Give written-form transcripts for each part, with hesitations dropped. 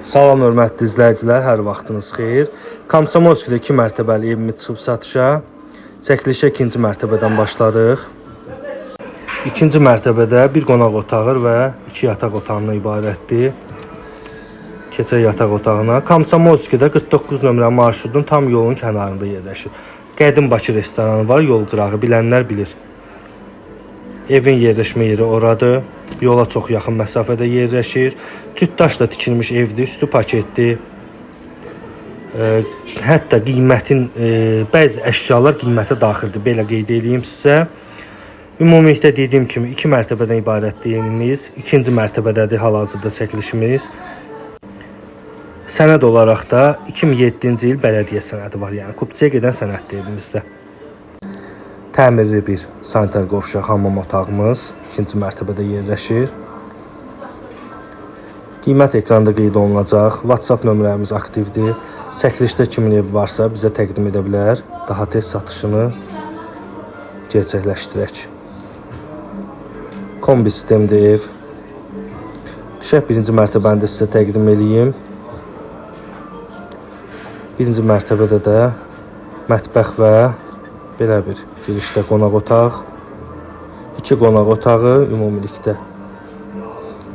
Salam hörmətli izləyicilər, hər vaxtınız xeyir. Komsomolskidə 2 mərtəbəli evimiz çıxıb satışa. Çəkilişə 2-ci mərtəbədən başladıq. 2-ci mərtəbədə bir qonaq otağı və 2 yataq otağından ibarətdir. Keçək yataq otağına. Komsomolskidə 49 nömrə marşrutun tam yolun kənarında yerləşir. Qədim Bakı restoranı var, yol qırağı, bilənlər bilir. Evin yerləşmə yeri oradır. Yola çox yaxın məsafədə yerləşir. Cütdaşla tikilmiş evdir, üstü paketdir. Hətta qiymətin bəzi əşyalar qiymətə daxildir. Belə qeyd edeyim sizə. Ümumilikdə dediyim kimi 2 mərtəbədən ibarətdir evimiz. 2-ci mərtəbədədir hal-hazırda çəkilişimiz. Sənəd olaraq da 2007-ci il bələdiyyə sənədi var. Yəni kupçiyə gedən sənəddir evimizdə. Təmirli bir sanitar qovşaq hamam otağımız 2-ci mərtəbədə yerləşir. Qiymət ekranda qeyd olunacaq. WhatsApp nömrəmiz aktivdir. Çəkilişdə kimin evi varsa bizə təqdim edə bilər. Daha tez satışını gerçəkləşdirək. Kombi sistemli ev. Düşək 1-ci mərtəbəni də sizə təqdim edeyim. 1-ci mərtəbədə də mətbəx və belə bir girişdə qonaq otaq, 2 qonaq otağı, ümumilikdə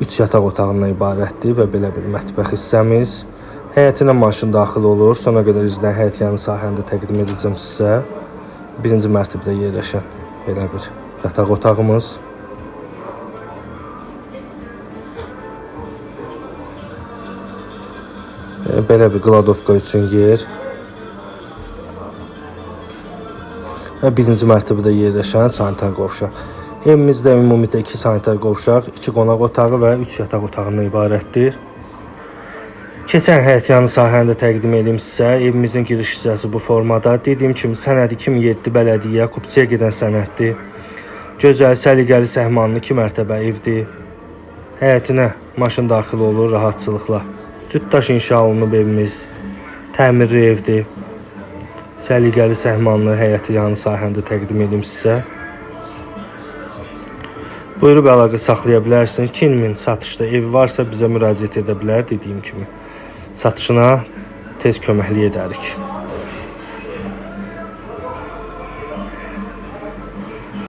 3 yataq otağından ibarətdir və belə bir mətbəx hissəmiz. Həyətinə maşın daxil olur. Sona qədər izləyən həyət yanı sahəni də təqdim edəcəm sizə. 1-ci mərtəbədə yerləşən belə bir yataq otağımız. Belə bir qladovka üçün yer. Və 1-ci mərtəbədə yerləşən sanitar qovşaq. Evimizdə ümumilikdə 2 sanitar qovşaq, 2 qonaq otağı və 3 yataq otağından ibarətdir. Keçən həyət yanı sahəni də təqdim edeyim sizə. Evimizin giriş hissəsi bu formada. Dediyim kimi sənəd 2007 bələdiyyə, kupçiyə gedən sənəddir. Gözəl, səliqəli, səhmanlı 2 mərtəbə evdir. Həyətinə maşın daxil olur rahatçılıqla. Cütdaş inşa olunub evimiz. Təmirli evdir. Səliqəli, səhmanlı həyəti yanı sahəndə təqdim edim sizə. Buyurub əlaqə saxlaya bilərsiniz. Kimin satışda evi varsa bizə müraciət edə bilər, dediyim kimi. Satışına tez köməklik edərik.